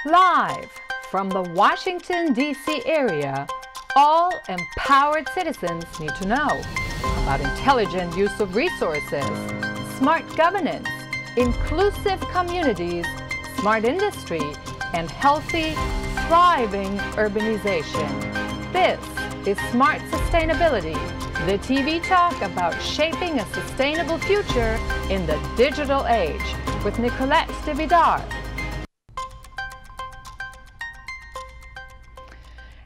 Live from the Washington, D.C. area, all empowered citizens need to know about intelligent use of resources, smart governance, inclusive communities, smart industry, and healthy, thriving urbanization. This is Smart Sustainability, the TV talk about shaping a sustainable future in the digital age with Nicolette DeVidar.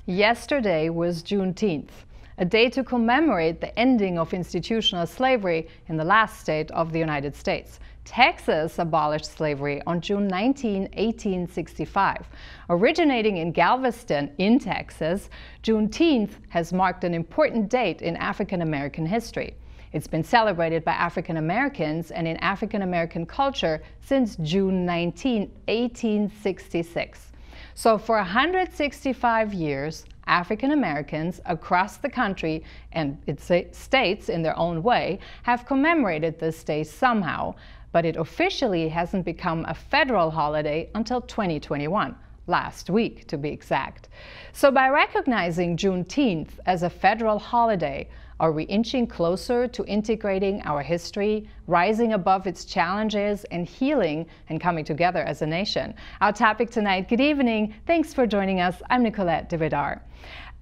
Yesterday was Juneteenth, a day to commemorate the ending of institutional slavery in the last state of the United States. Texas abolished slavery on June 19, 1865. Originating in Galveston, in Texas, Juneteenth has marked an important date in African American history. It's been celebrated by African Americans and in African American culture since June 19, 1866. So for 165 years, African Americans across the country and its states in their own way have commemorated this day somehow, but it officially hasn't become a federal holiday until 2021, last week to be exact. So by recognizing Juneteenth as a federal holiday, are we inching closer to integrating our history, rising above its challenges, and healing and coming together as a nation? Our topic tonight, good evening. Thanks for joining us. I'm Nicolette DeVidar.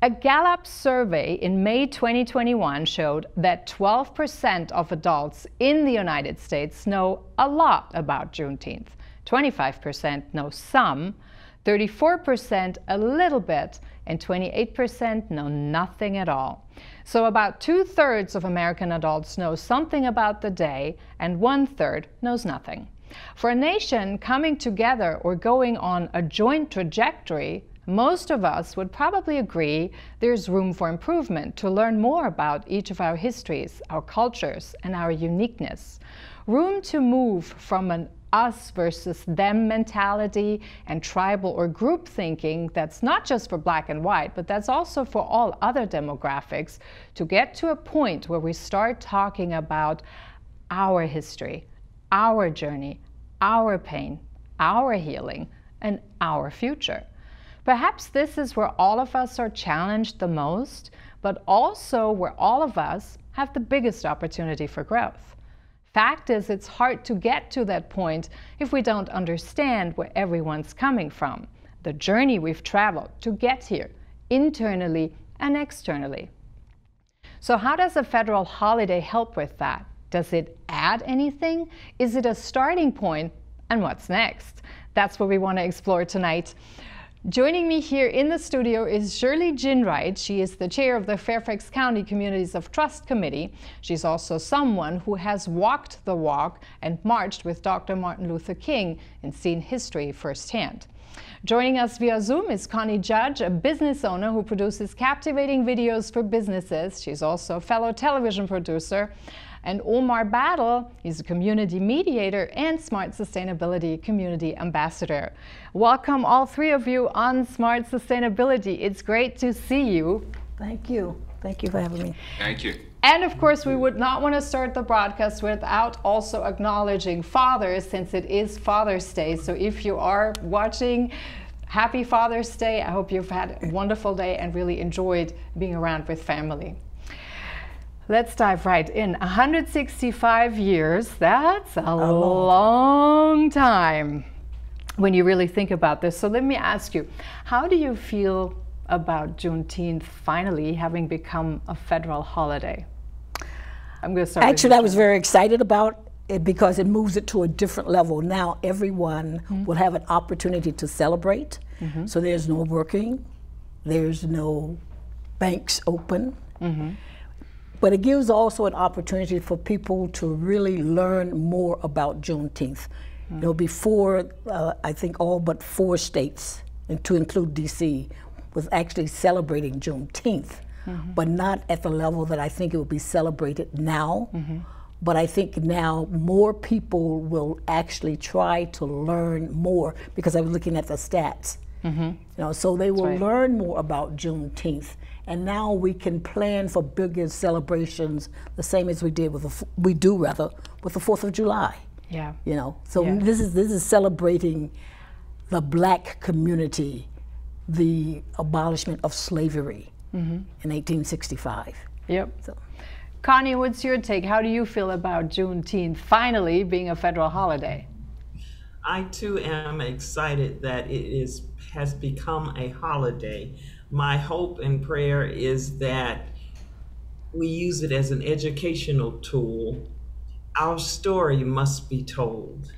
A Gallup survey in May 2021 showed that 12% of adults in the United States know a lot about Juneteenth. 25% know some, 34% a little bit, and 28% know nothing at all. So about 2/3 of American adults know something about the day, and 1/3 knows nothing. For a nation coming together or going on a joint trajectory, most of us would probably agree there's room for improvement to learn more about each of our histories, our cultures, and our uniqueness. Room to move from an us versus them mentality and tribal or group thinking that's not just for black and white, but that's also for all other demographics, to get to a point where we start talking about our history, our journey, our pain, our healing, and our future. Perhaps this is where all of us are challenged the most, but also where all of us have the biggest opportunity for growth. Fact is, it's hard to get to that point if we don't understand where everyone's coming from, the journey we've traveled to get here, internally and externally. So how does a federal holiday help with that? Does it add anything? Is it a starting point? And what's next? That's what we want to explore tonight. Joining me here in the studio is Shirley Ginwright. She is the chair of the Fairfax County Communities of Trust Committee. She's also someone who has walked the walk and marched with Dr. Martin Luther King and seen history firsthand. Joining us via Zoom is Connie Judge, a business owner who produces captivating videos for businesses. She's also a fellow television producer. And Omar Battle, he's a community mediator and Smart Sustainability Community Ambassador. Welcome all three of you on Smart Sustainability. It's great to see you. Thank you. Thank you for having me. Thank you. And of course, we would not want to start the broadcast without also acknowledging fathers, since it is Father's Day. So if you are watching, happy Father's Day. I hope you've had a wonderful day and really enjoyed being around with family. Let's dive right in. 165 years, that's a long time when you really think about this. So let me ask you, how do you feel about Juneteenth finally having become a federal holiday? I'm going to start. Actually, I was very excited about it because it moves it to a different level. Now everyone will have an opportunity to celebrate. So there's no working, there's no banks open. But it gives also an opportunity for people to really learn more about Juneteenth. You know, before, I think all but 4 states, and to include DC, was actually celebrating Juneteenth, but not at the level that I think it would be celebrated now. But I think now more people will actually try to learn more, because I was looking at the stats. You know, so they will learn more about Juneteenth. And now we can plan for bigger celebrations, the same as we did with with the 4th of July. Yeah. You know, so this is celebrating the black community the abolishment of slavery in 1865. Yep. So. Connie, what's your take? How do you feel about Juneteenth finally being a federal holiday? I too am excited that it has become a holiday. My hope and prayer is that we use it as an educational tool. Our story must be told.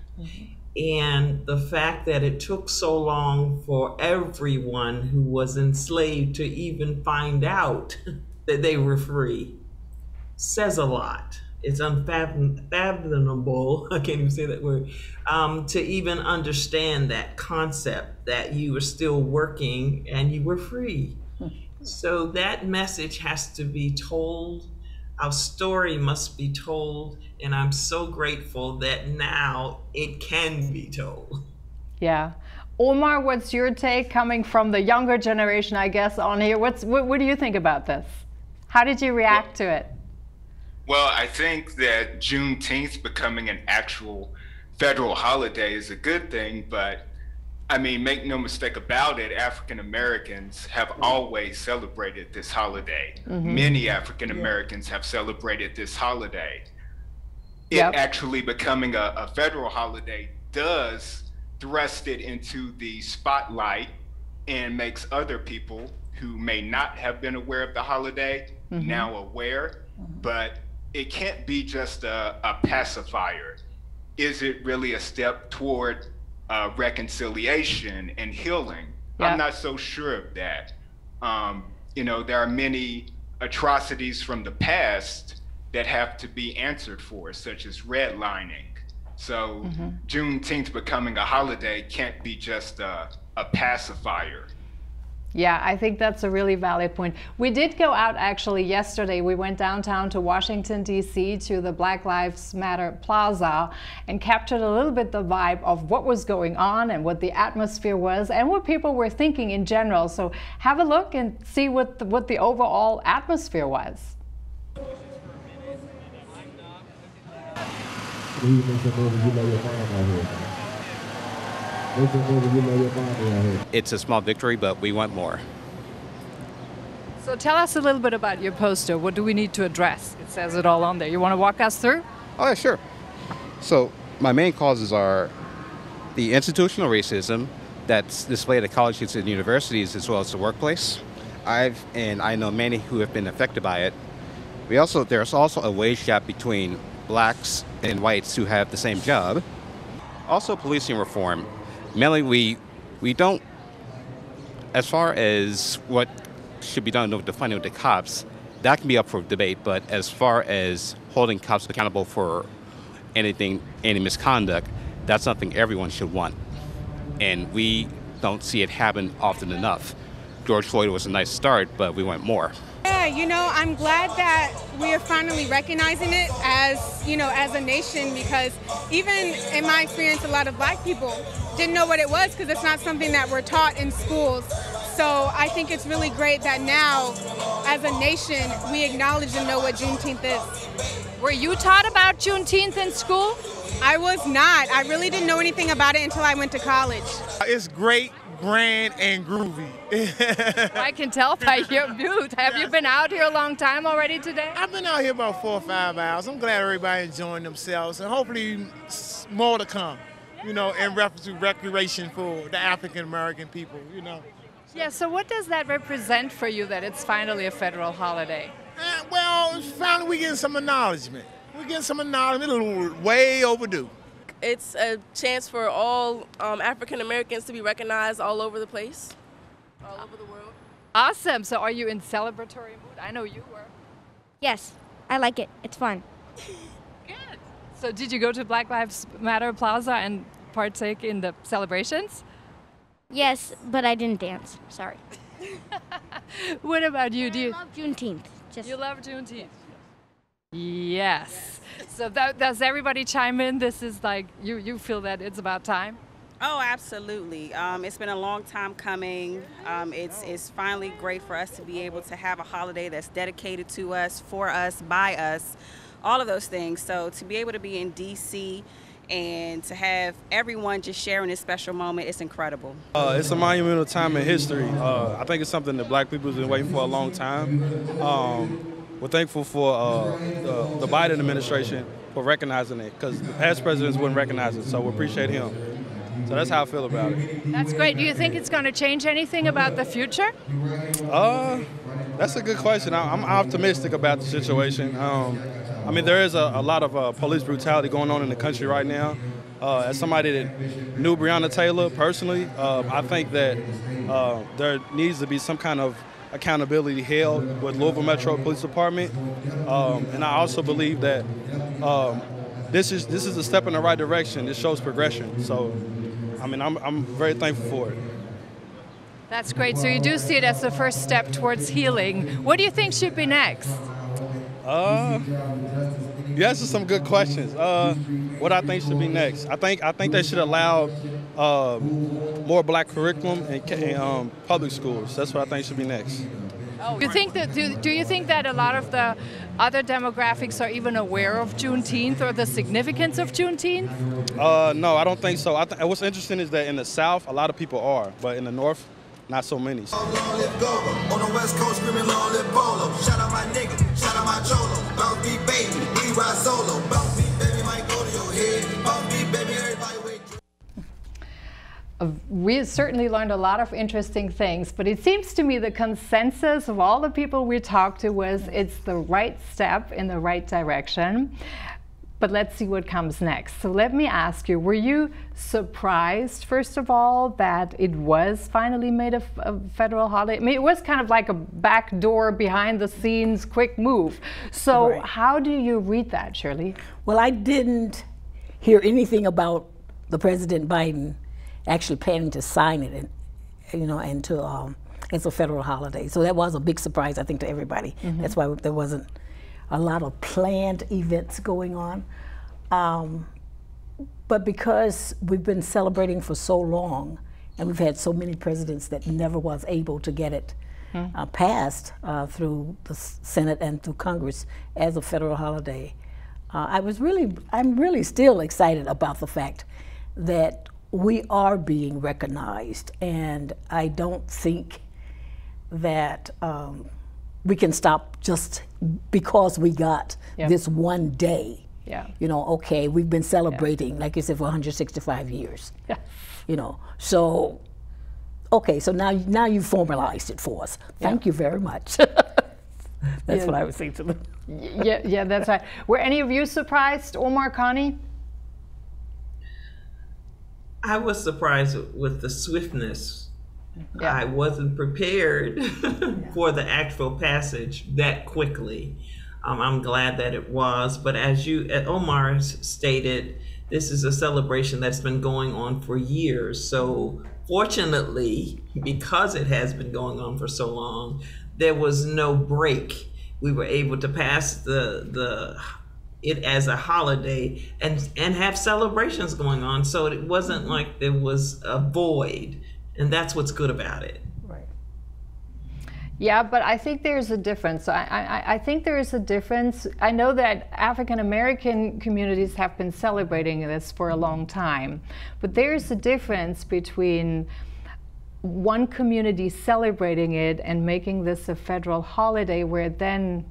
And the fact that it took so long for everyone who was enslaved to even find out that they were free says a lot. It's unfathomable, I can't even say that word, to even understand that concept that you were still working and you were free. So that message has to be told. Our story must be told, and I'm so grateful that now it can be told. Yeah. Omar, what's your take coming from the younger generation, I guess, on here? What do you think about this? How did you react to it? Well, I think that Juneteenth becoming an actual federal holiday is a good thing, but I mean, make no mistake about it, African Americans have always celebrated this holiday. Many African Americans have celebrated this holiday. It actually becoming a federal holiday does thrust it into the spotlight and makes other people who may not have been aware of the holiday now aware, but it can't be just a pacifier. Is it really a step toward reconciliation and healing? I'm not so sure of that. You know, there are many atrocities from the past that have to be answered for, such as redlining. So Juneteenth becoming a holiday can't be just a pacifier. Yeah, I think that's a really valid point. We did go out actually yesterday. We went downtown to Washington, D.C. to the Black Lives Matter Plaza and captured a little bit the vibe of what was going on and what the atmosphere was and what people were thinking in general. So have a look and see what the overall atmosphere was. It's a small victory, but we want more. So tell us a little bit about your poster. What do we need to address? It says it all on there. You want to walk us through? Oh, yeah, sure. So my main causes are the institutional racism that's displayed at colleges and universities as well as the workplace. I know many who have been affected by it. There's also a wage gap between blacks and whites who have the same job. Also, policing reform. Mainly, we don't, as far as what should be done with the funding of the cops, that can be up for debate, but as far as holding cops accountable for any misconduct, that's something everyone should want. And we don't see it happen often enough. George Floyd was a nice start, but we want more. Yeah, you know, I'm glad that we are finally recognizing it as, you know, as a nation, because even in my experience, a lot of black people didn't know what it was because it's not something that we're taught in schools. So I think it's really great that now, as a nation, we acknowledge and know what Juneteenth is. Were you taught about Juneteenth in school? I was not. I really didn't know anything about it until I went to college. It's great, grand, and groovy. I can tell by your mood. Have you been out here a long time already today? I've been out here about 4 or 5 hours. I'm glad everybody enjoying themselves, and hopefully more to come, you know, in reference to recreation for the African American people, you know. Yeah, so what does that represent for you that it's finally a federal holiday? Well, finally we're getting some acknowledgement. We're getting some acknowledgement, a little way overdue. It's a chance for all African Americans to be recognized all over the place, all over the world. Awesome. So are you in celebratory mood? I know you were. Yes, I like it. It's fun. Good. So did you go to Black Lives Matter Plaza and partake in the celebrations? Yes, but I didn't dance. Sorry. What about you? I love Juneteenth. You love Juneteenth? Yes. So does everybody chime in? This is like, you feel that it's about time? Oh, absolutely. It's been a long time coming. It's finally great for us to be able to have a holiday that's dedicated to us, for us, by us, all of those things. So to be able to be in D.C. and to have everyone just sharing this special moment, it's incredible. It's a monumental time in history. I think it's something that black people have been waiting for a long time. We're thankful for the Biden administration for recognizing it, because the past presidents wouldn't recognize it, so we appreciate him. So that's how I feel about it. That's great. Do you think it's going to change anything about the future? That's a good question. I'm optimistic about the situation. I mean, there is a lot of police brutality going on in the country right now. As somebody that knew Breonna Taylor personally, I think that there needs to be some kind of accountability held with Louisville Metro Police Department. And I also believe that this is a step in the right direction. This shows progression. So, I mean, I'm very thankful for it. That's great. So you do see it as the first step towards healing. What do you think should be next? You answered some good questions. What I think should be next? I think they should allow more black curriculum in public schools. That's what I think should be next. Do you think that a lot of the other demographics are even aware of Juneteenth or the significance of Juneteenth? No, I don't think so. What's interesting is that in the South, a lot of people are, but in the North, not so many. On the West Coast, screaming long live polo. Shout out my nigga, shout out my cholo. Bounce beat baby, we ride solo. Bounce beat baby might go to your head. Bounce beat baby, everybody wait. We certainly learned a lot of interesting things, but it seems to me the consensus of all the people we talked to was it's the right step in the right direction. But let's see what comes next. So let me ask you, were you surprised, first of all, that it was finally made a federal holiday? I mean, it was kind of like a backdoor, behind the scenes, quick move. So right. How do you read that, Shirley? Well, I didn't hear anything about the President Biden actually planning to sign it, and it's a federal holiday. So that was a big surprise, I think, to everybody. Mm-hmm. That's why there wasn't a lot of planned events going on. But because we've been celebrating for so long, and we've had so many presidents that never was able to get it passed through the Senate and through Congress as a federal holiday, I'm really still excited about the fact that we are being recognized, and I don't think that we can stop just because we got this one day. Yeah. Okay, we've been celebrating, like you said, for 165 years. Yeah. So, okay, so now you formalized it for us. Thank you very much. That's what I would say to them. Yeah, that's right. Were any of you surprised, Omar, Connie? I was surprised with the swiftness. Yeah. I wasn't prepared for the actual passage that quickly. I'm glad that it was, but as Omar stated, this is a celebration that's been going on for years. So fortunately, because it has been going on for so long, there was no break. We were able to pass it as a holiday and have celebrations going on. So it wasn't like there was a void. And that's what's good about it. Right. Yeah, but I think there's a difference. I think there is a difference. I know that African American communities have been celebrating this for a long time, but there's a difference between one community celebrating it and making this a federal holiday, where it then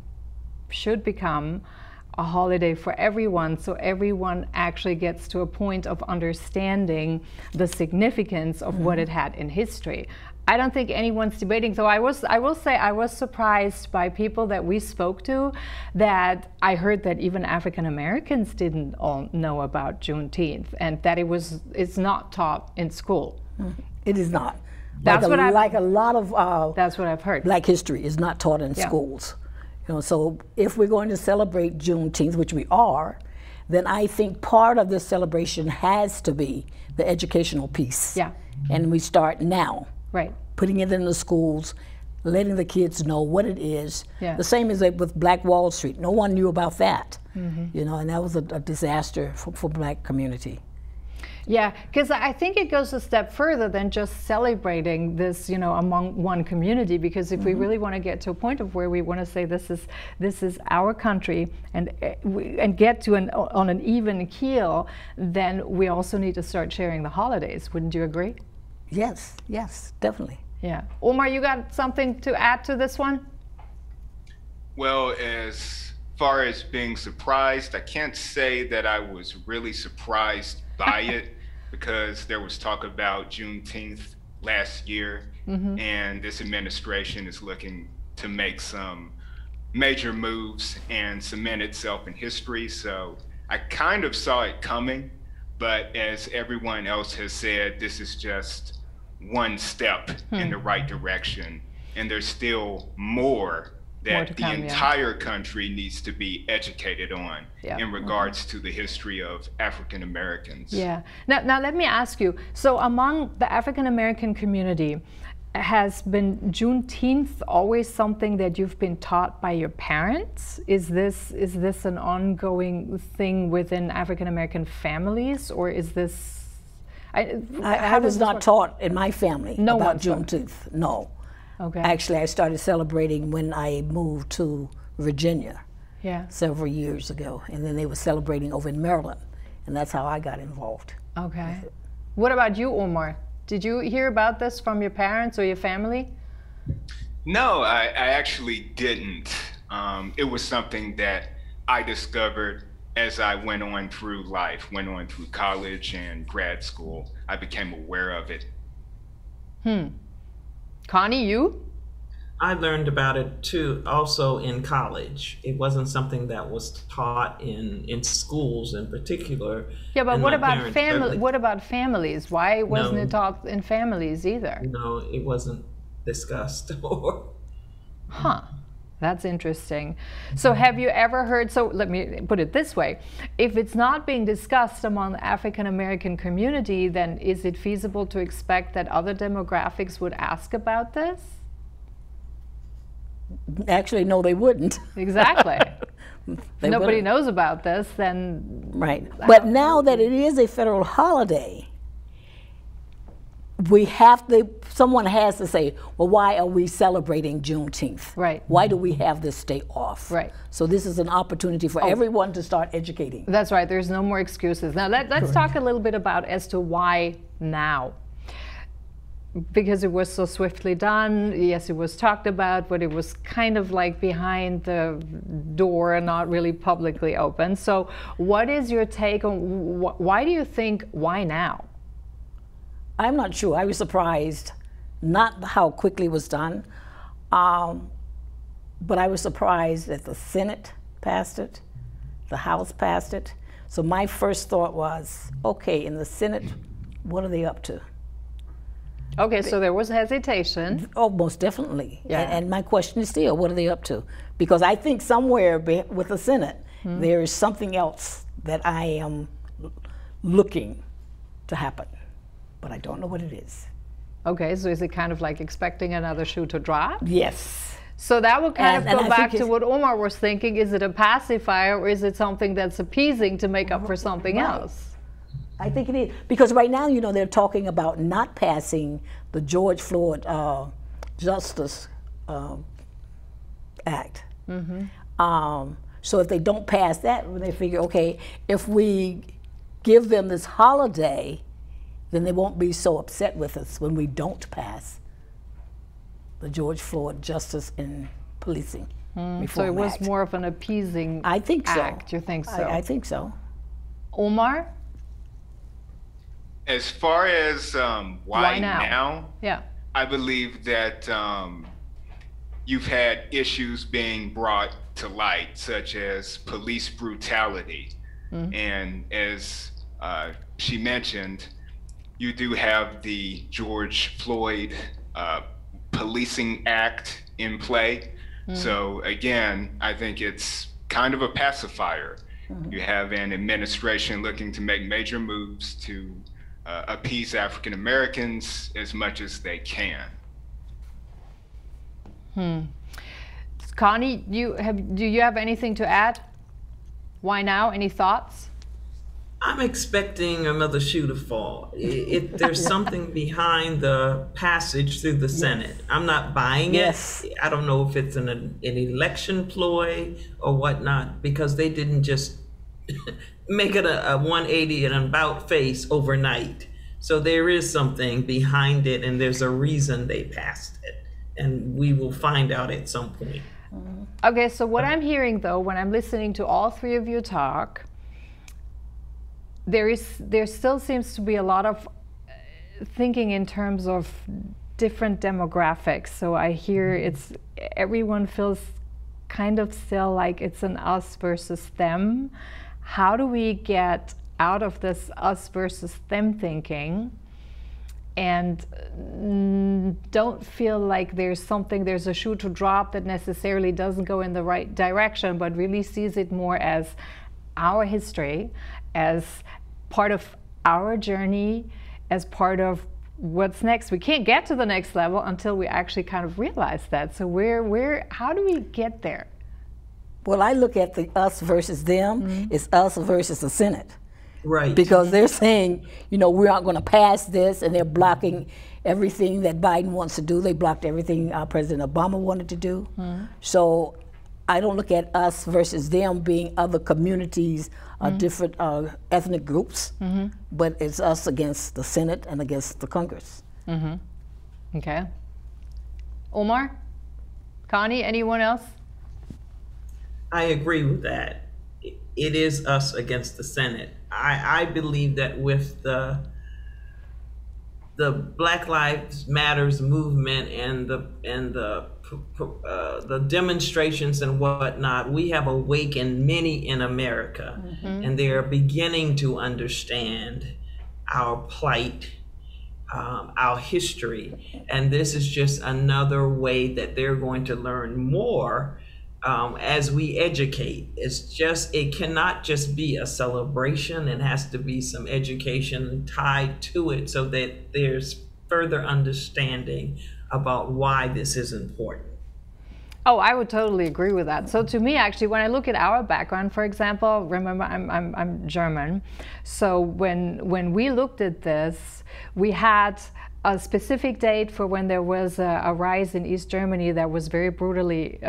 should become a holiday for everyone, so everyone actually gets to a point of understanding the significance of what it had in history. I don't think anyone's debating. So I will say I was surprised by people that we spoke to, that I heard that even African Americans didn't all know about Juneteenth, and that it's not taught in school. It is not. That's what that's what I've heard. Black history is not taught in schools. So if we're going to celebrate Juneteenth, which we are, then I think part of this celebration has to be the educational piece. Yeah. And we start now. Right. Putting it in the schools, letting the kids know what it is. Yeah. The same as with Black Wall Street. No one knew about that. And that was a disaster for Black community. Yeah, because I think it goes a step further than just celebrating this, you know, among one community. Because if we really want to get to a point of where we want to say this is our country and get to on an even keel, then we also need to start sharing the holidays. Wouldn't you agree? Yes, yes, definitely. Yeah, Omar, you got something to add to this one? Well, as far as being surprised, I can't say that I was really surprised by it because there was talk about Juneteenth last year, and this administration is looking to make some major moves and cement itself in history. So I kind of saw it coming, but as everyone else has said, this is just one step in the right direction, and there's still more that the entire country needs to be educated on in regards to the history of African Americans. Yeah. Now let me ask you, so among the African American community, has been Juneteenth always something that you've been taught by your parents? Is this an ongoing thing within African American families, or is this? I was not taught in my family about Juneteenth. No. Okay. Actually, I started celebrating when I moved to Virginia several years ago, and then they were celebrating over in Maryland, and that's how I got involved. Okay. What about you, Omar? Did you hear about this from your parents or your family? No, I actually didn't. It was something that I discovered as I went on through life, went on through college and grad school. I became aware of it. Connie, you? I learned about it too, also in college. It wasn't something that was taught in schools in particular. Yeah, but what about family? What about families? Why wasn't it taught in families either? No, it wasn't discussed. Huh. That's interesting. So have you ever heard, so let me put it this way, if it's not being discussed among the African American community, then is it feasible to expect that other demographics would ask about this? Actually, no, they wouldn't. Exactly. Nobody knows about this, then... Right. But now that it is a federal holiday, we have to, someone has to say, well, why are we celebrating Juneteenth? Right. Why do we have this day off? Right. So this is an opportunity for everyone to start educating. That's right. There's no more excuses. Now let's talk a little bit about as to why now. Because it was so swiftly done. Yes, it was talked about, but it was kind of like behind the door and not really publicly open. So what is your take on why do you think, why now? I'm not sure. I was surprised, not how quickly it was done, but I was surprised that the Senate passed it, the House passed it. So my first thought was, okay, in the Senate, what are they up to? Okay, so there was hesitation. Oh, most definitely. Yeah. And my question is still, what are they up to? Because I think somewhere with the Senate, there is something else that I am looking to happen. But I don't know what it is. Okay, so is it kind of like expecting another shoe to drop? Yes. So that would kind of go back to what Omar was thinking. Is it a pacifier or is it something that's appeasing to make up for something else? I think it is. Because right now, you know, they're talking about not passing the George Floyd Justice Act. So if they don't pass that, they figure, okay, if we give them this holiday, then they won't be so upset with us when we don't pass the George Floyd Justice in Policing Reform So it was Act. more of an appeasing I think so. act. You think so? I think so. Omar? As far as why now? Yeah. I believe that you've had issues being brought to light, such as police brutality. And as she mentioned, you do have the George Floyd Policing Act in play. So again, I think it's kind of a pacifier. You have an administration looking to make major moves to appease African Americans as much as they can. Connie, do you have anything to add? Why now? Any thoughts? I'm expecting another shoe to fall. There's something behind the passage through the Senate. I'm not buying it. I don't know if it's an election ploy or whatnot, because they didn't just make it a 180 and about face overnight. So there is something behind it, and there's a reason they passed it, and we will find out at some point. Okay, so what I'm hearing though, when I'm listening to all three of you talk, there still seems to be a lot of thinking in terms of different demographics. So I hear everyone feels kind of still like it's an us versus them. How do we get out of this us versus them thinking and don't feel like there's a shoe to drop that necessarily doesn't go in the right direction, but really sees it more as our history, as part of our journey, as part of what's next? We can't get to the next level until we actually kind of realize that. So how do we get there? Well, I look at the us versus them. It's us versus the Senate. Right. Because they're saying, we're not going to pass this, and they're blocking everything that Biden wants to do. They blocked everything President Obama wanted to do. So I don't look at us versus them being other communities, different ethnic groups, but it's us against the Senate and against the Congress. Okay. Omar? Connie, anyone else? I agree with that. It is us against the Senate. I believe that with the Black Lives Matters movement and the demonstrations and whatnot, we have awakened many in America, and they are beginning to understand our plight, our history, and this is just another way that they're going to learn more as we educate. It cannot just be a celebration. It has to be some education tied to it so that there's further understanding about why this is important. Oh, I would totally agree with that. So to me, actually, when I look at our background, for example, remember I'm German. So when we looked at this, we had a specific date for when there was a rise in East Germany that was very brutally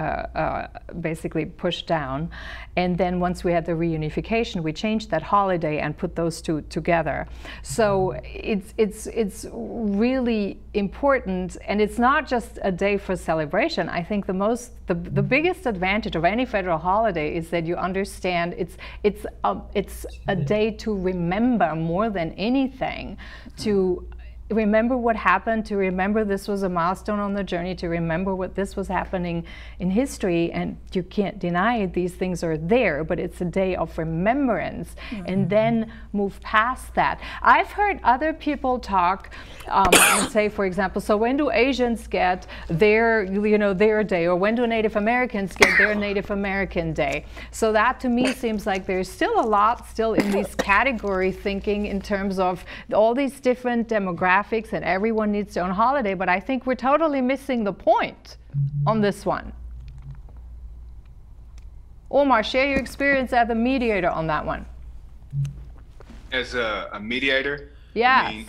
basically pushed down. And then once we had the reunification, we changed that holiday and put those two together. So it's really important, and it's not just a day for celebration. I think the biggest advantage of any federal holiday is that you understand it's a day to remember more than anything, to remember what happened, to remember this was a milestone on the journey, to remember what this was happening in history. And you can't deny it, these things are there, but it's a day of remembrance, and then move past that. I've heard other people talk and say, for example, so when do Asians get their day, or when do Native Americans get their Native American Day? So that to me seems like there's still a lot in these category thinking in terms of all these different demographics, and everyone needs their own holiday, but I think we're totally missing the point on this one. Omar, share your experience as a mediator on that one. As a mediator? Yeah. I mean,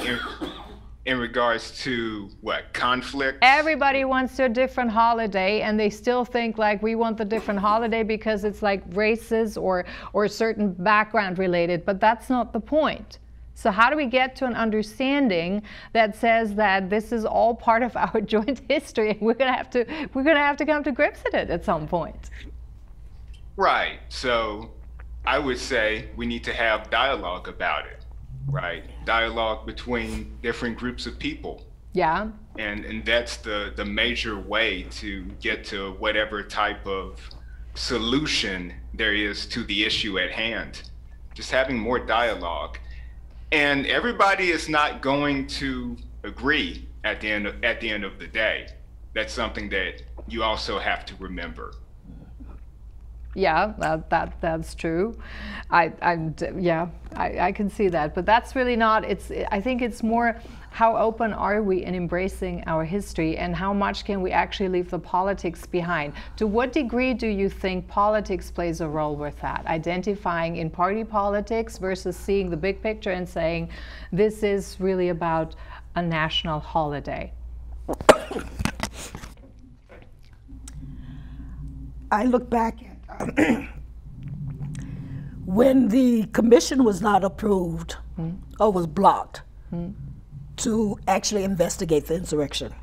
in regards to what, conflict? Everybody wants their different holiday, and they still think like we want the different holiday because it's like races or certain background related, but that's not the point. So how do we get to an understanding that says that this is all part of our joint history, and we're gonna have to come to grips with it at some point? Right. So I would say we need to have dialogue about it, right? Dialogue between different groups of people. Yeah. And that's the major way to get to whatever type of solution there is to the issue at hand. Just having more dialogue. And everybody is not going to agree at the end of the day. That's something that you also have to remember. Yeah, that's true. I can see that, but that's really not. I think it's more how open are we in embracing our history, and how much can we actually leave the politics behind? To what degree do you think politics plays a role with that? Identifying in party politics versus seeing the big picture and saying, this is really about a national holiday. I look back at when the commission was not approved or was blocked to actually investigate the insurrection.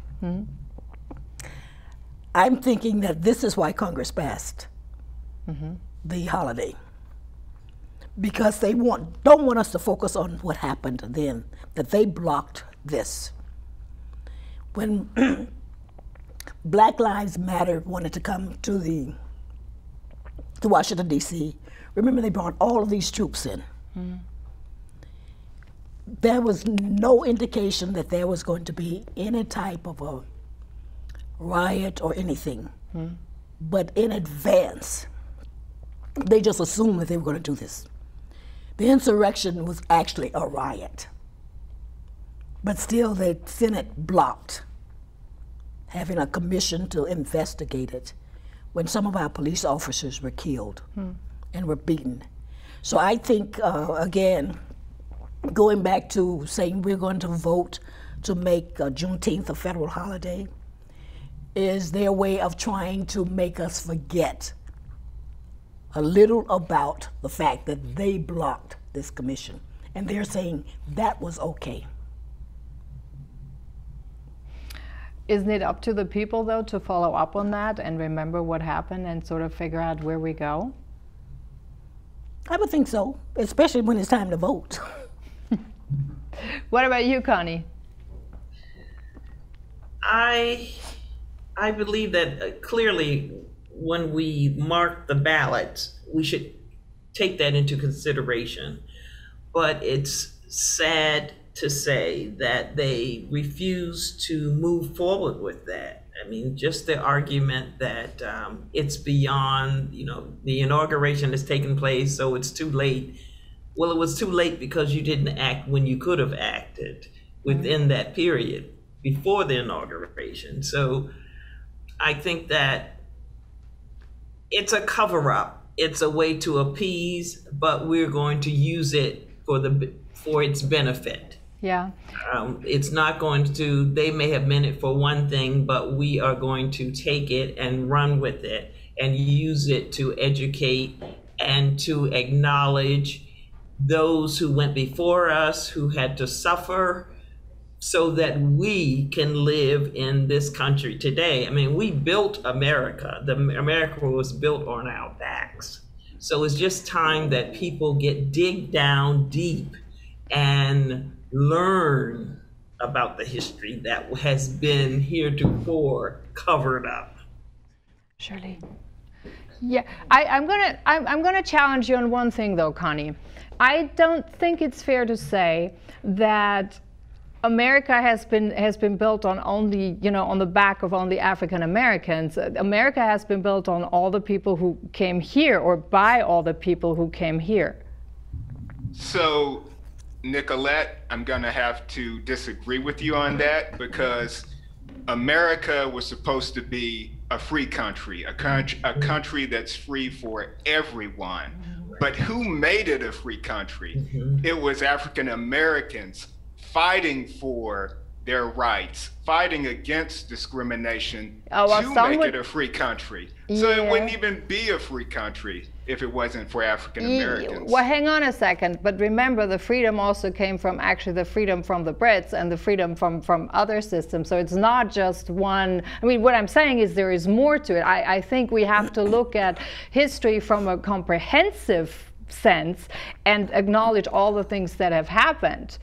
I'm thinking that this is why Congress passed the holiday, because they don't want us to focus on what happened then, that they blocked this. When Black Lives Matter wanted to come to Washington, D.C., remember they brought all of these troops in. There was no indication that there was going to be any type of a riot or anything. But in advance, they just assumed that they were going to do this. The insurrection was actually a riot. But still, the Senate blocked having a commission to investigate it when some of our police officers were killed and were beaten. So I think, again, going back to saying we're going to vote to make Juneteenth a federal holiday is their way of trying to make us forget a little about the fact that they blocked this commission. And they're saying that was okay. Isn't it up to the people, though, to follow up on that and remember what happened and sort of figure out where we go? I would think so, especially when it's time to vote. What about you, Connie? I believe that clearly when we mark the ballots, we should take that into consideration. But it's sad to say that they refuse to move forward with that. I mean, just the argument that it's beyond, the inauguration has taken place, so it's too late. Well, it was too late because you didn't act when you could have acted within that period before the inauguration. So I think that it's a cover-up. It's a way to appease, but we're going to use it for its benefit. Yeah. It's not going to, they may have meant it for one thing, but we are going to take it and run with it and use it to educate and to acknowledge those who went before us, who had to suffer, so that we can live in this country today. I mean, we built America. America was built on our backs. So it's just time that people dig down deep and learn about the history that has been heretofore covered up. Shirley. Yeah, I'm gonna challenge you on one thing, though, Connie. I don't think it's fair to say that America has been built on only, on the back of only African Americans. America has been built on all the people who came here, or by all the people who came here. So, Nicolette, I'm gonna have to disagree with you on that, because America was supposed to be a free country, a country that's free for everyone. But who made it a free country? It was African Americans fighting for their rights, fighting against discrimination to make it a free country. So it wouldn't even be a free country if it wasn't for African Americans. Well, hang on a second, but remember the freedom also came from actually the freedom from the Brits and the freedom from other systems. So it's not just one. I mean, what I'm saying is there is more to it. I think we have to look at history from a comprehensive sense and acknowledge all the things that have happened.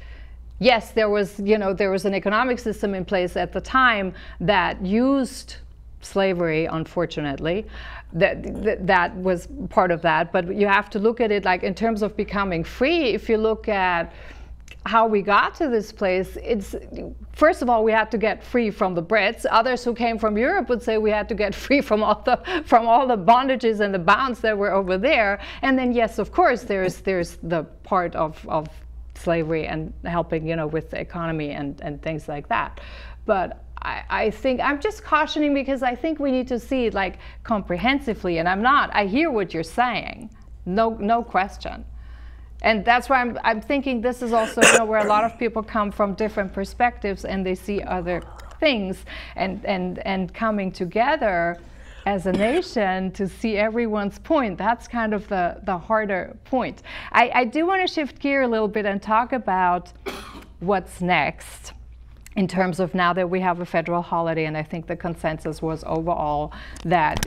Yes, there was an economic system in place at the time that used slavery, unfortunately. That was part of that, but you have to look at it like in terms of becoming free. If you look at how we got to this place, it's, first of all, we had to get free from the Brits. Others who came from Europe would say we had to get free from all the bondages and the bounds that were over there. And then, yes, of course, there's the part of slavery and helping, you know, with the economy and things like that. But I think I'm just cautioning, because I think we need to see it like comprehensively. And I hear what you're saying, no question. And that's why I'm thinking this is also, you know, where a lot of people come from different perspectives and they see other things, and coming together as a nation to see everyone's point. That's kind of the harder point. I do want to shift gear a little bit and talk about what's next, in terms of now that we have a federal holiday. And I think the consensus was overall that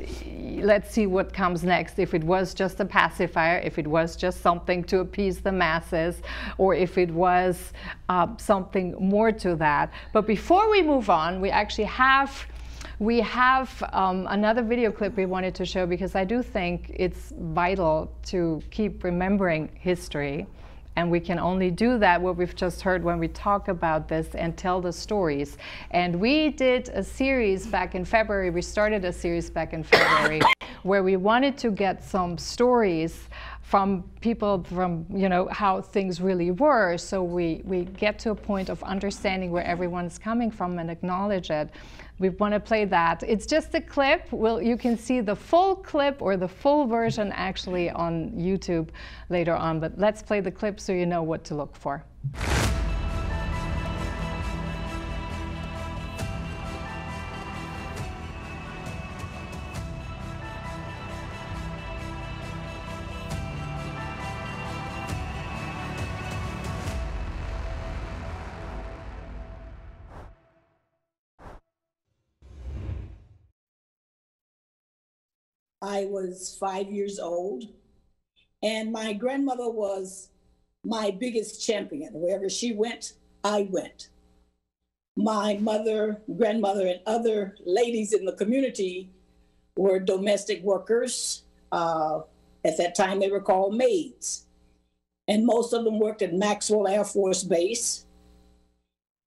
let's see what comes next. If it was just a pacifier, if it was just something to appease the masses, or if it was something more to that. But before we move on, we actually have another video clip we wanted to show, because I do think it's vital to keep remembering history. And we can only do that, what we've just heard, when we talk about this and tell the stories. And we did a series back in February. We started a series back in February where we wanted to get some stories from people, from, you know, how things really were, so we get to a point of understanding where everyone's coming from and acknowledge it. We want to play that. It's just a clip. You can see the full clip, or the full version, actually on YouTube later on. But let's play the clip so you know what to look for. I was 5 years old, and my grandmother was my biggest champion. Wherever she went, I went. My mother, grandmother, and other ladies in the community were domestic workers. At that time, they were called maids. And most of them worked at Maxwell Air Force Base.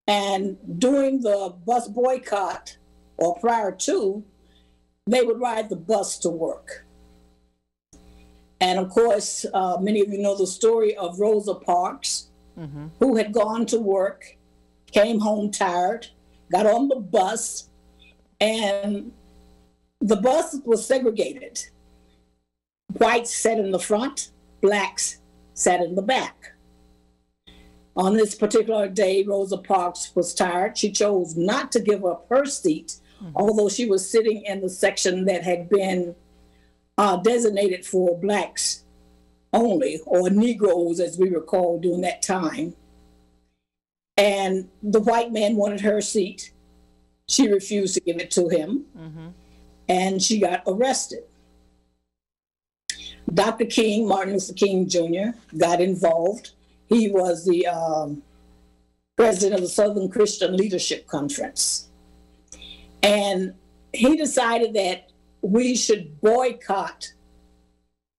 And during the bus boycott, or prior to, they would ride the bus to work. And of course, many of you know the story of Rosa Parks, who had gone to work, came home tired, got on the bus, and the bus was segregated. Whites sat in the front, blacks sat in the back. On this particular day, Rosa Parks was tired. She chose not to give up her seat, although she was sitting in the section that had been designated for blacks only, or Negroes as we were called during that time. And the white man wanted her seat. She refused to give it to him, and she got arrested. Dr. King, Martin Luther King Jr., got involved. He was the president of the Southern Christian Leadership Conference. And he decided that we should boycott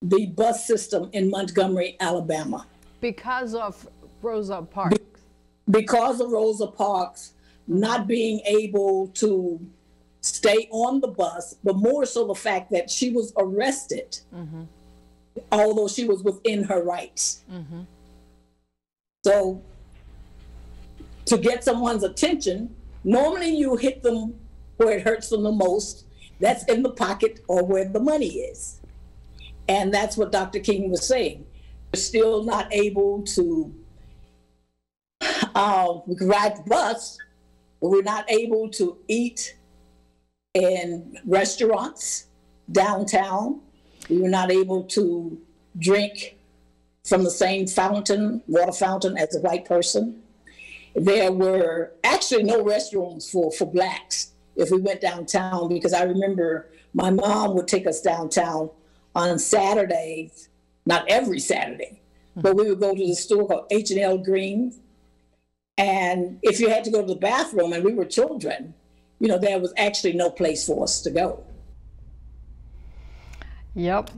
the bus system in Montgomery, Alabama. Because of Rosa Parks. Because of Rosa Parks not being able to stay on the bus, but more so the fact that she was arrested, although she was within her rights. So to get someone's attention, normally you hit them where it hurts them the most. That's in the pocket or where the money is. And that's what Dr. King was saying. We're still not able to, we can ride the bus, but we're not able to eat in restaurants downtown. We were not able to drink from the same fountain, water fountain, as a white person. There were actually no restrooms for blacks if we went downtown, because I remember my mom would take us downtown on Saturdays, not every Saturday, but we would go to the store called H&L Green. And if you had to go to the bathroom, and we were children, you know, there was actually no place for us to go. Yep.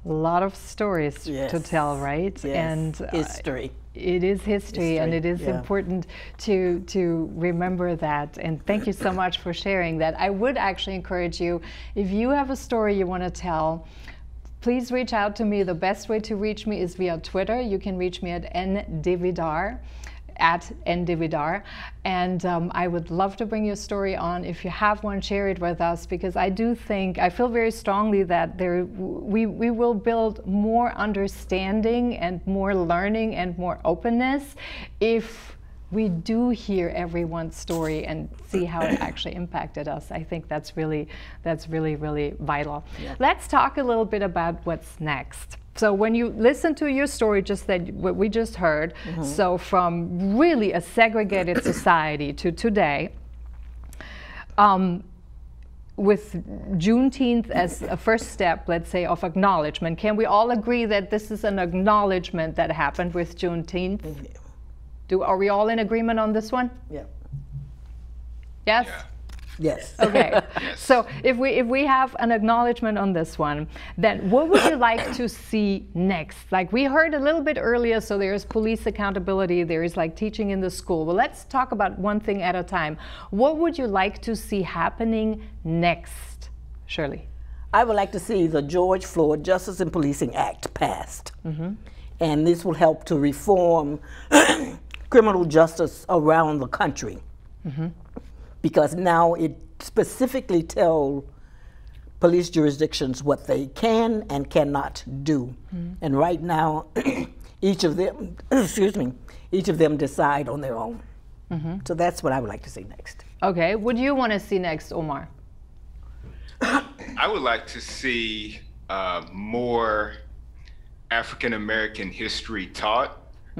A lot of stories to tell, right? Yes. And history. It is history, and it is important to remember that. And thank you so much for sharing that. I would actually encourage you, if you have a story you want to tell, please reach out to me. The best way to reach me is via Twitter. You can reach me at DeVidar, @DeVidar, and I would love to bring your story on. If you have one, share it with us, because I feel very strongly that we will build more understanding and more learning and more openness if we do hear everyone's story and see how it actually impacted us. I think that's really, really vital. Yeah. Let's talk a little bit about what's next. So when you listen to your story, just that what we just heard, so from really a segregated society to today, with Juneteenth as a first step, let's say, of acknowledgement, can we all agree that this is an acknowledgement that happened with Juneteenth? Are we all in agreement on this one? Yeah. Yes? Yeah. Yes. Okay. So if we have an acknowledgement on this one, then what would you like to see next? Like we heard a little bit earlier, so there's police accountability, there is like teaching in the school. Well, let's talk about one thing at a time. What would you like to see happening next, Shirley? I would like to see the George Floyd Justice and Policing Act passed. And this will help to reform criminal justice around the country. Because now it specifically tells police jurisdictions what they can and cannot do. And right now, each of them, each of them decide on their own. So that's what I would like to see next. Okay, what do you want to see next, Omar? I would like to see more African American history taught,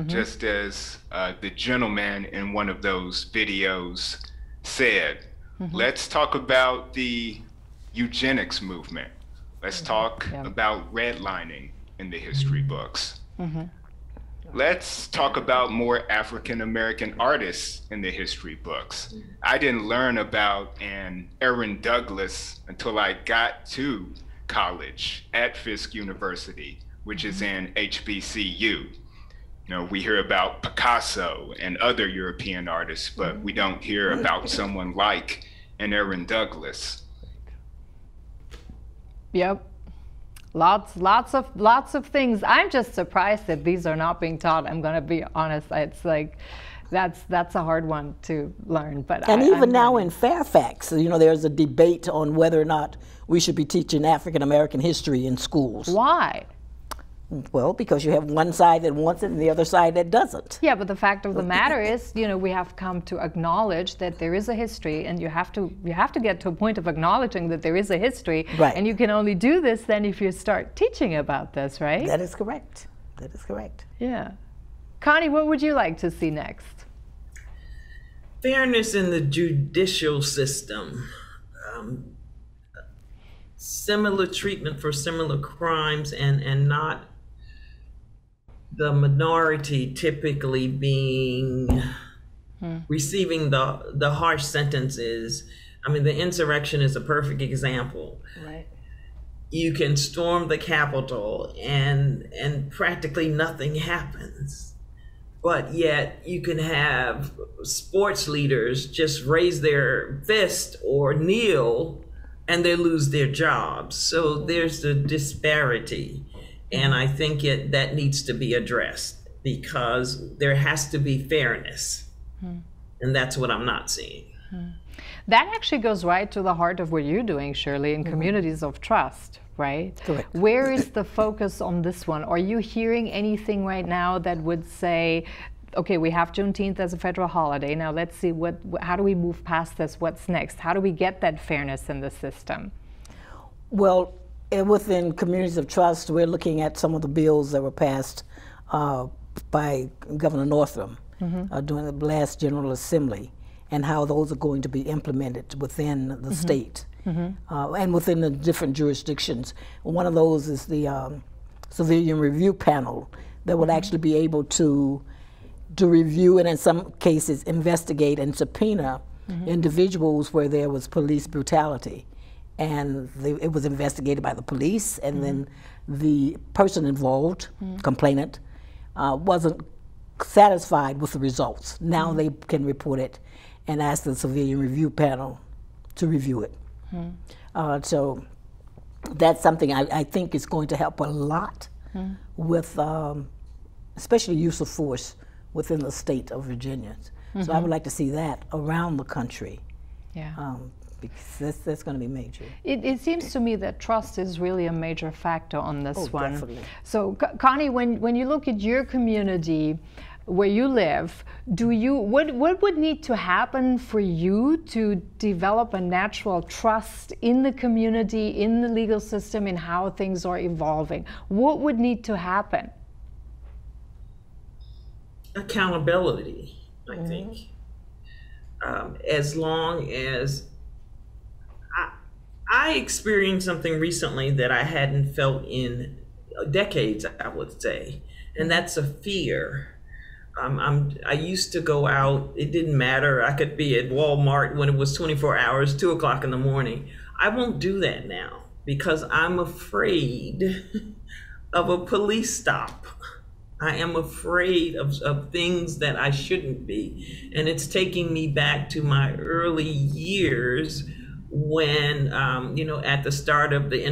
just as the gentleman in one of those videos said. Let's talk about the eugenics movement. Let's talk about redlining in the history books. Let's talk about more African American artists in the history books. I didn't learn about an Aaron Douglas until I got to college at Fisk University, which is in HBCU. You know, we hear about Picasso and other European artists, but we don't hear about someone like an Aaron Douglas. Yep. Lots of things. I'm just surprised that these are not being taught. I'm going to be honest. It's like that's a hard one to learn. But even now in Fairfax, you know, there's a debate on whether or not we should be teaching African American history in schools. Why? Well, because you have one side that wants it and the other side that doesn't. Yeah, but the fact of the matter is, you know, we have come to acknowledge that there is a history, and you have to get to a point of acknowledging that there is a history. Right. And you can only do this then if you start teaching about this, right? That is correct. That is correct. Yeah. Connie, what would you like to see next? Fairness in the judicial system. Similar treatment for similar crimes, and not the minority typically being receiving the harsh sentences. I mean, the insurrection is a perfect example. Right. You can storm the Capitol and practically nothing happens. But yet you can have sports leaders just raise their fist or kneel and they lose their jobs. So there's the disparity. And I think that needs to be addressed, because there has to be fairness. And that's what I'm not seeing. That actually goes right to the heart of what you're doing, Shirley, in communities of trust, right? Correct. Where is the focus on this one? Are you hearing anything right now that would say, okay, we have Juneteenth as a federal holiday. Now let's see how do we move past this? What's next? How do we get that fairness in the system? Well, within communities of trust, we're looking at some of the bills that were passed by Governor Northam during the last General Assembly, and how those are going to be implemented within the state and within the different jurisdictions. One of those is the Civilian Review Panel that would actually be able to review and in some cases investigate and subpoena individuals where there was police brutality. And it was investigated by the police, and then the person involved, complainant, wasn't satisfied with the results. Now they can report it and ask the civilian review panel to review it. So that's something I think is going to help a lot with especially use of force within the state of Virginia. So I would like to see that around the country. Yeah. Because that's going to be major. It seems to me that trust is really a major factor on this one. Definitely. So Connie, when you look at your community where you live, what would need to happen for you to develop a natural trust in the community, in the legal system, in how things are evolving? What would need to happen? Accountability, I think. As long as I experienced something recently that I hadn't felt in decades, I would say, and that's a fear. I used to go out, it didn't matter. I could be at Walmart when it was 24 hours, 2 o'clock in the morning. I won't do that now because I'm afraid of a police stop. I am afraid of things that I shouldn't be. And it's taking me back to my early years when, at the start of the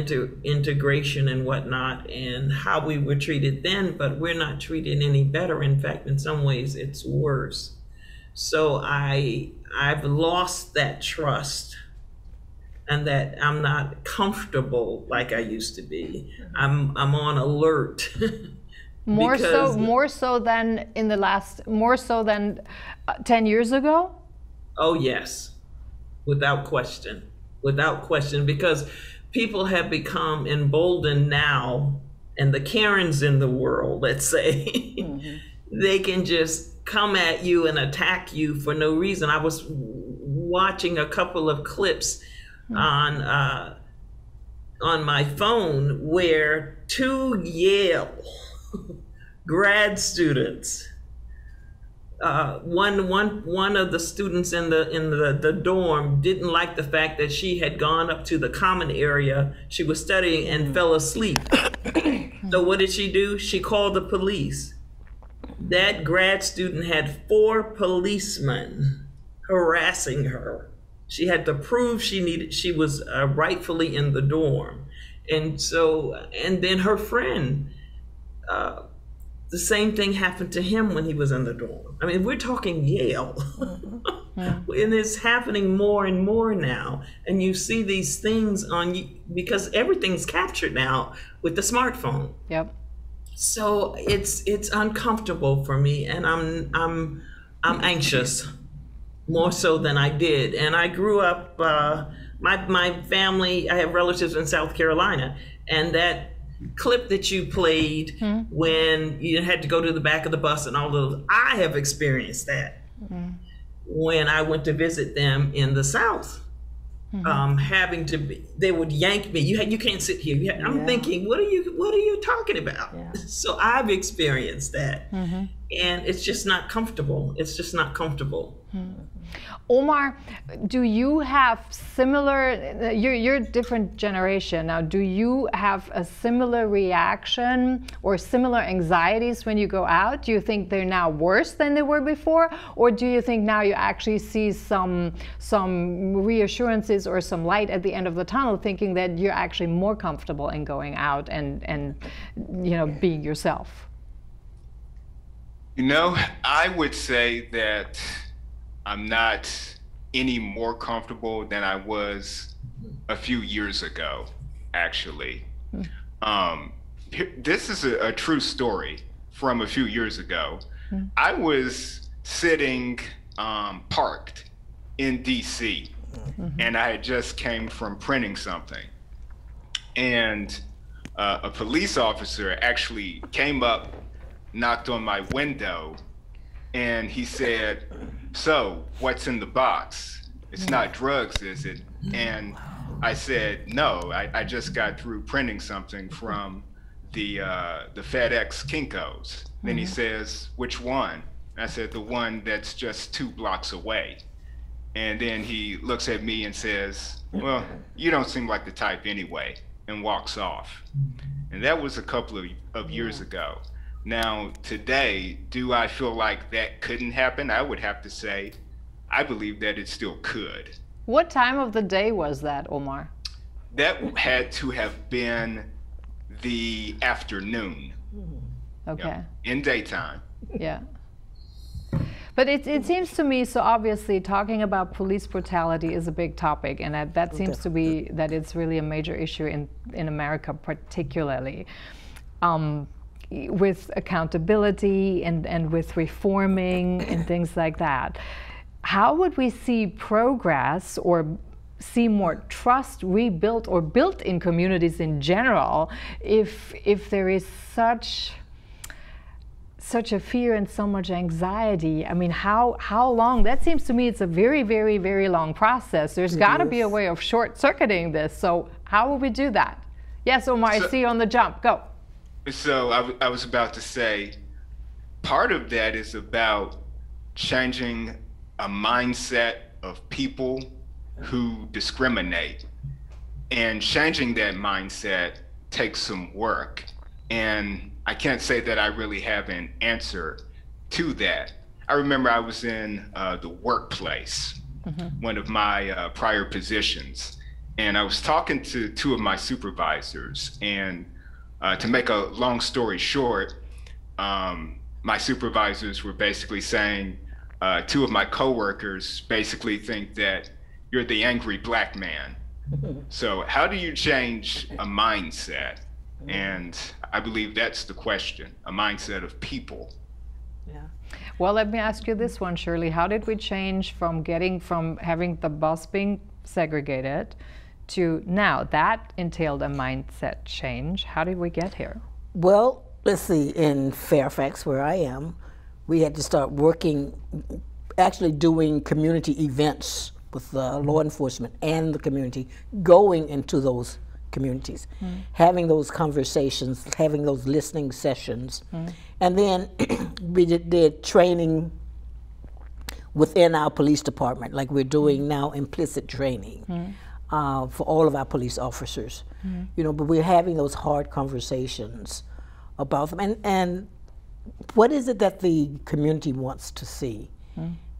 integration and whatnot, and how we were treated then, but we're not treated any better. In fact, in some ways, it's worse. So I've lost that trust, and that I'm not comfortable like I used to be. I'm on alert. More so than 10 years ago? Oh, yes. Without question, because people have become emboldened now, and the Karens in the world, let's say, they can just come at you and attack you for no reason. I was watching a couple of clips on my phone where 2 Yale grad students, one of the students in the dorm didn't like the fact that she had gone up to the common area she was studying and fell asleep. So what did she do? She called the police. That grad student had 4 policemen harassing her. She had to prove she was rightfully in the dorm. And then her friend, the same thing happened to him when he was in the dorm. I mean, we're talking Yale. And it's happening more and more now. And you see these things because everything's captured now with the smartphone. Yep. So it's uncomfortable for me, and I'm anxious more so than I did. And I grew up, my family, I have relatives in South Carolina, and that clip that you played when you had to go to the back of the bus and all those, I have experienced that when I went to visit them in the South. They would yank me. You can't sit here. I'm thinking, what are you talking about? Yeah. So I've experienced that, and it's just not comfortable. It's just not comfortable. Omar, do you have similar, you're a different generation now, do you have a similar reaction or similar anxieties when you go out? Do you think they're now worse than they were before? Or do you think now you actually see some reassurances or some light at the end of the tunnel, thinking that you're actually more comfortable in going out and being yourself? I would say that I'm not any more comfortable than I was a few years ago, actually. This is a true story from a few years ago. I was sitting parked in DC, and I had just came from printing something. And a police officer actually came up, knocked on my window, and he said, "So, what's in the box? It's not drugs, is it?" And I said, "No, I just got through printing something from the FedEx Kinko's." Then he says, "Which one?" And I said, "The one that's just 2 blocks away." And then he looks at me and says, "Well, you don't seem like the type anyway," and walks off. And that was a couple of years ago. Now, today, do I feel like that couldn't happen? I would have to say, I believe that it still could. What time of the day was that, Omar? That had to have been the afternoon. Okay. In daytime. Yeah. But it seems to me, so obviously talking about police brutality is a big topic, and that seems to be that it's really a major issue in America particularly. With accountability and with reforming and things like that. How would we see progress or see more trust rebuilt or built in communities in general if there is such a fear and so much anxiety? I mean, how long? That seems to me it's a very, very, very long process. There's got to be a way of short-circuiting this. So how will we do that? Yes, Omar, I see you on the jump. Go. So I was about to say, part of that is about changing a mindset of people who discriminate. And changing that mindset takes some work. And I can't say that I really have an answer to that. I remember I was in the workplace, one of my prior positions, and I was talking to two of my supervisors, and to make a long story short, my supervisors were basically saying, two of my coworkers basically think that you're the angry black man. So how do you change a mindset? And I believe that's the question, a mindset of people. Yeah. Well, let me ask you this one, Shirley. How did we change from having the bus being segregated to now? That entailed a mindset change. How did we get here? Well, let's see, in Fairfax, where I am, we had to start working, actually doing community events with law enforcement and the community, going into those communities, having those conversations, having those listening sessions. And then we did training within our police department, like we're doing now, implicit training for all of our police officers. You know, but we're having those hard conversations about them. And what is it that the community wants to see?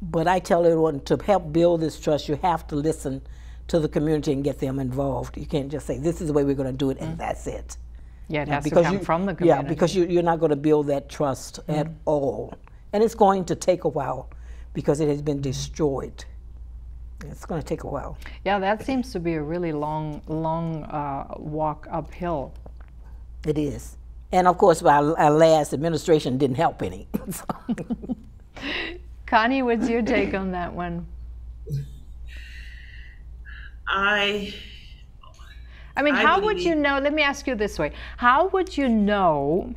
But I tell everyone, to help build this trust, you have to listen to the community and get them involved. You can't just say, this is the way we're going to do it, and that's it. Yeah, it has to come from the community. Yeah, because you're not going to build that trust at all. And it's going to take a while because it has been destroyed. It's going to take a while. Yeah, that seems to be a really long walk uphill. It is. And of course, our last administration didn't help any. Connie, what's your take on that one? I mean, how would you know, let me ask you this way, how would you know,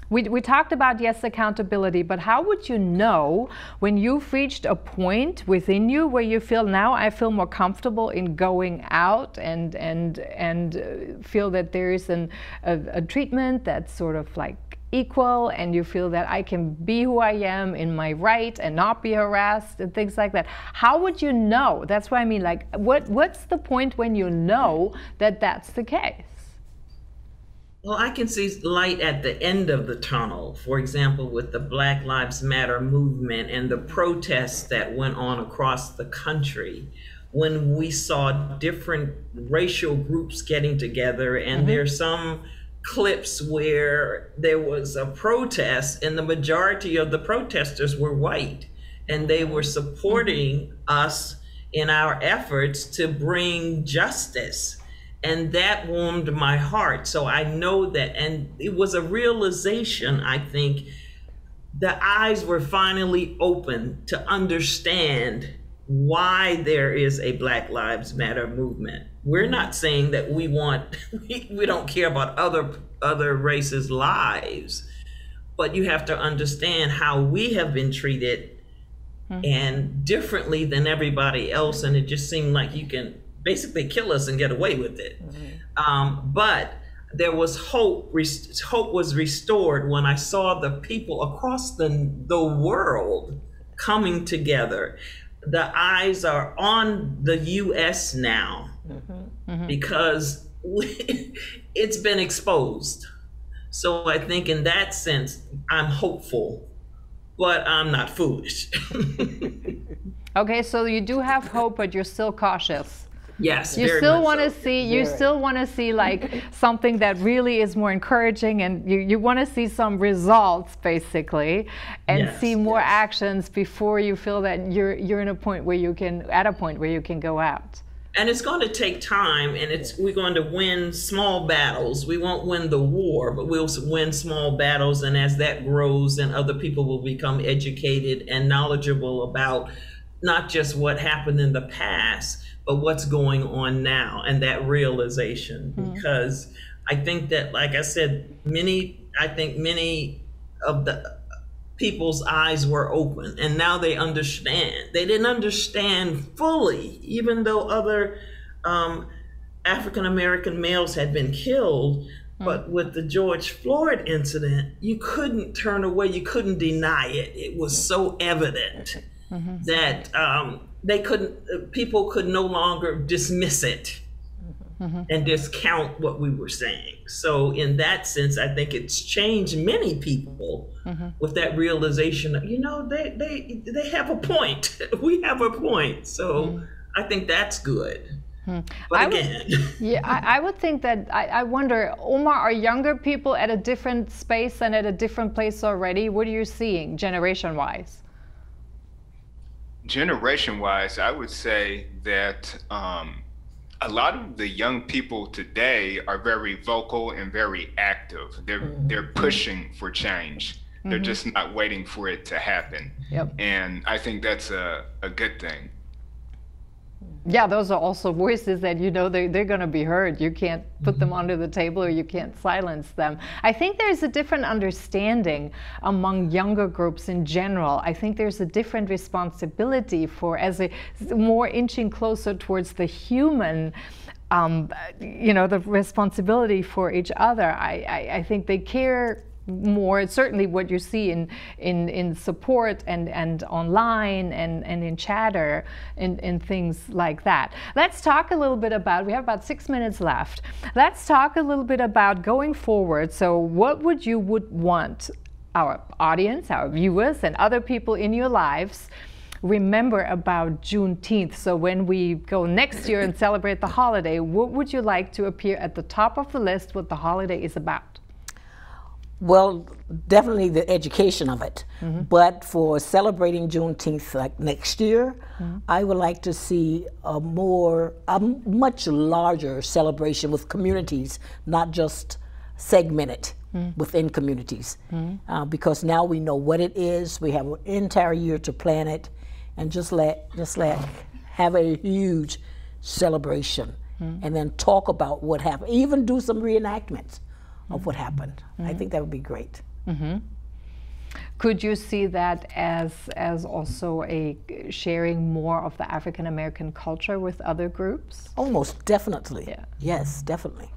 we talked about, yes, accountability, but how would you know when you've reached a point within you where you feel, now I feel more comfortable in going out and feel that there is a treatment that's sort of like equal, and you feel that I can be who I am in my right and not be harassed and things like that? How would you know? That's what I mean, like, what's the point when you know that that's the case? Well, I can see light at the end of the tunnel, for example, with the Black Lives Matter movement and the protests that went on across the country, when we saw different racial groups getting together, and there's some clips where there was a protest and the majority of the protesters were white, and they were supporting us in our efforts to bring justice. And that warmed my heart. So I know that, and it was a realization, I think, the eyes were finally open to understand why there is a Black Lives Matter movement. We're not saying that we don't care about other races' lives, but you have to understand how we have been treated and differently than everybody else. And it just seemed like you can basically kill us and get away with it. But there was hope. Hope was restored when I saw the people across the world coming together. The eyes are on the U.S. now because it's been exposed. So I think in that sense, I'm hopeful, but I'm not foolish. Okay, so you do have hope, but you're still cautious. Yes, you very still much want to so. see. You still want to see like something that really is more encouraging, and you want to see some results basically, and Yes, see more yes. actions before you feel that you're in a point where you can go out. And it's going to take time, and we're going to win small battles. We won't win the war, but we'll win small battles. And as that grows, then other people will become educated and knowledgeable about not just what happened in the past, but what's going on now, and that realization. Because I think that, like I said, many of the people's eyes were open, and now they understand. They didn't understand fully, even though other African American males had been killed. But with the George Floyd incident, you couldn't turn away, you couldn't deny it. It was so evident that people could no longer dismiss it and discount what we were saying. So in that sense, I think it's changed many people with that realization of, they have a point. We have a point. So I think that's good. But again. I would think that, I wonder, Omar, are younger people at a different space and at a different place already? What are you seeing generation-wise? Generation-wise, I would say that a lot of the young people today are very vocal and very active. They're pushing for change. They're just not waiting for it to happen. Yep. And I think that's a good thing. Yeah, those are also voices that they're going to be heard. You can't put them under the table, or you can't silence them. I think there's a different understanding among younger groups in general. I think there's a different responsibility as a more inching closer towards the human, the responsibility for each other. I think they care more, certainly what you see in support and online and in chatter and things like that. Let's talk a little bit about, we have about 6 minutes left. Let's talk a little bit about going forward. So what would you want our audience, our viewers, and other people in your lives remember about Juneteenth? So when we go next year and celebrate the holiday, what would you like to appear at the top of the list what the holiday is about? Well, definitely the education of it. But for celebrating Juneteenth like next year, I would like to see a much larger celebration with communities, not just segmented within communities. Because now we know what it is. We have an entire year to plan it, and just let have a huge celebration, and then talk about what happened. Even do some reenactments of what happened. I think that would be great. Could you see that as also a sharing more of the African American culture with other groups? Almost definitely. Yeah. Yes, definitely.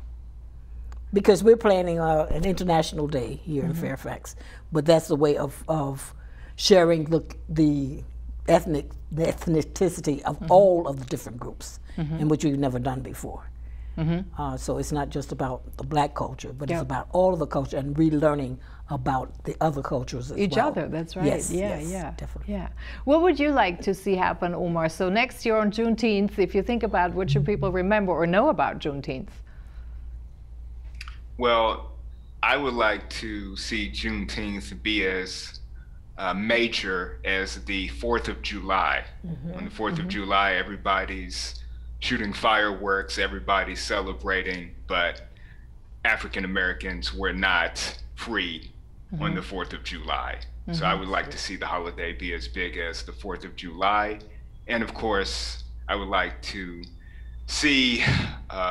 Because we're planning an international day here in Fairfax, but that's the way of sharing the ethnicity of all of the different groups, in which we've never done before. So it's not just about the black culture, but it's about all of the culture and relearning about the other cultures as Each well. other, that's right. Yes, Yeah, definitely. Yeah. What would you like to see happen, Omar? So next year on Juneteenth, if you think about what should people remember or know about Juneteenth? Well, I would like to see Juneteenth be as major as the 4th of July. On the 4th of July, everybody's shooting fireworks, everybody's celebrating, but African Americans were not free on the 4th of July. So I would like to see the holiday be as big as the 4th of July. And of course, I would like to see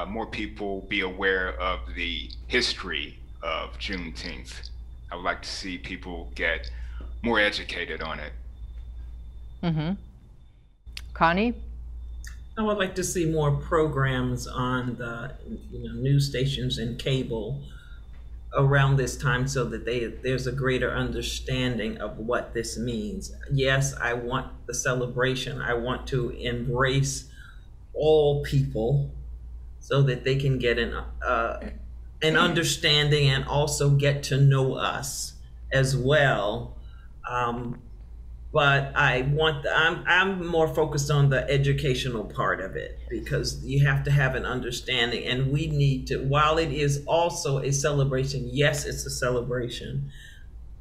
more people be aware of the history of Juneteenth. I would like to see people get more educated on it. Connie? I would like to see more programs on the news stations and cable around this time, so that there's a greater understanding of what this means. Yes, I want the celebration. I want to embrace all people so that they can get and understanding, and also get to know us as well. But I'm more focused on the educational part of it, because you have to have an understanding, and we need to, while it is also a celebration, yes, it's a celebration,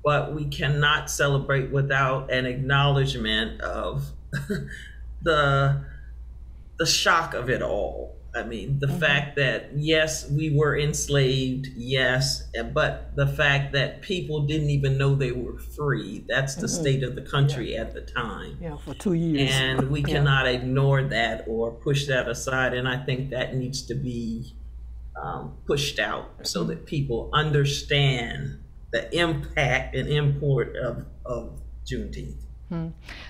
but we cannot celebrate without an acknowledgement of the shock of it all. I mean, the fact that, yes, we were enslaved, yes, but the fact that people didn't even know they were free. That's the state of the country at the time. Yeah, for 2 years. And we cannot ignore that or push that aside. And I think that needs to be pushed out so that people understand the impact and import of Juneteenth.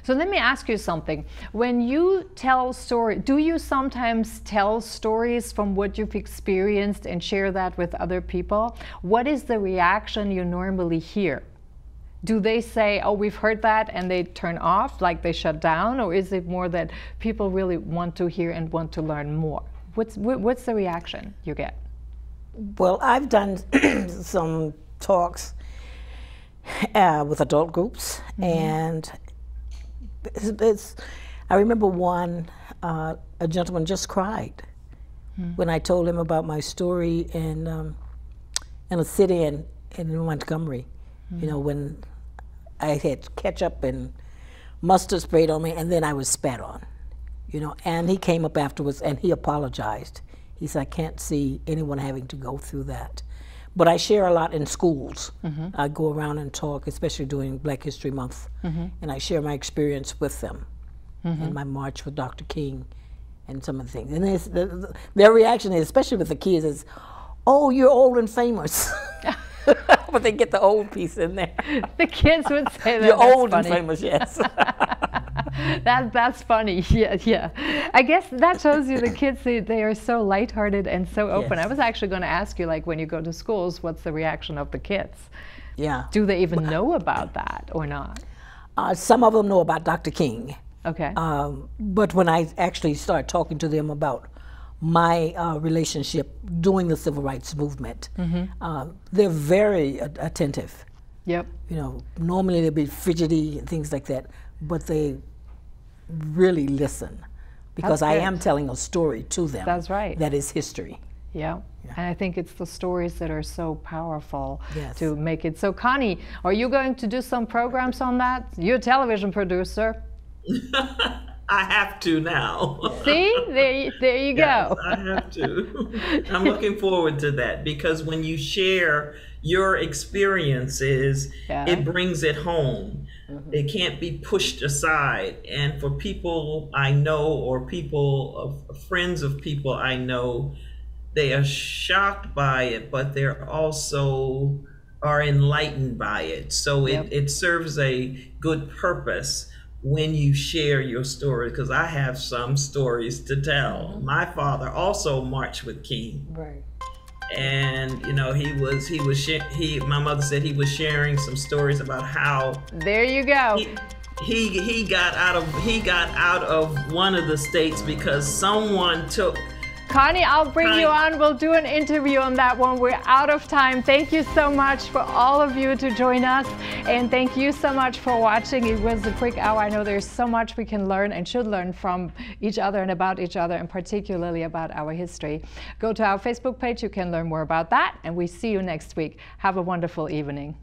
So let me ask you something. When you tell stories, do you sometimes tell stories from what you've experienced and share that with other people? What is the reaction you normally hear? Do they say, oh, we've heard that, and they turn off, like they shut down? Or is it more that people really want to hear and want to learn more? What's the reaction you get? Well, I've done some talks with adult groups, and I remember one, a gentleman just cried when I told him about my story in a city in Montgomery. You know, when I had ketchup and mustard sprayed on me, and then I was spat on. You know, and he came up afterwards and he apologized. He said, I can't see anyone having to go through that. But I share a lot in schools. I go around and talk, especially during Black History Month, and I share my experience with them in my march with Dr. King and some of the things. And their reaction is, especially with the kids, is, oh, you're old and famous. But they get the old piece in there. The kids would say that. You're old funny. and famous, yes. That's funny. Yeah. I guess that shows you the kids, they are so lighthearted and so open. Yes. I was actually going to ask you, like, when you go to schools, what's the reaction of the kids? Yeah. Do they even know about that or not? Some of them know about Dr. King. Okay. But when I actually start talking to them about my relationship during the Civil Rights Movement, they're very attentive. Yep. You know, normally they'd be fidgety and things like that, but they really listen, because I am telling a story to them. That's right. That is history. Yeah. And I think it's the stories that are so powerful Yes. to make it. So Connie, are you going to do some programs on that? You're a television producer. I have to now. See? There you go. I have to. I'm looking forward to that, because when you share your experiences, it brings it home. It can't be pushed aside. And for people I know, or friends of people I know, they are shocked by it, but they're also are enlightened by it. So it serves a good purpose when you share your story, because I have some stories to tell. My father also marched with King. Right. And you know, my mother said he was sharing some stories about how there you go. He got out of one of the states because someone took. Connie, I'll bring you on. We'll do an interview on that one. We're out of time. Thank you so much for all of you to join us. And thank you so much for watching. It was a quick hour. I know there's so much we can learn and should learn from each other and about each other, and particularly about our history. Go to our Facebook page. You can learn more about that. And we see you next week. Have a wonderful evening.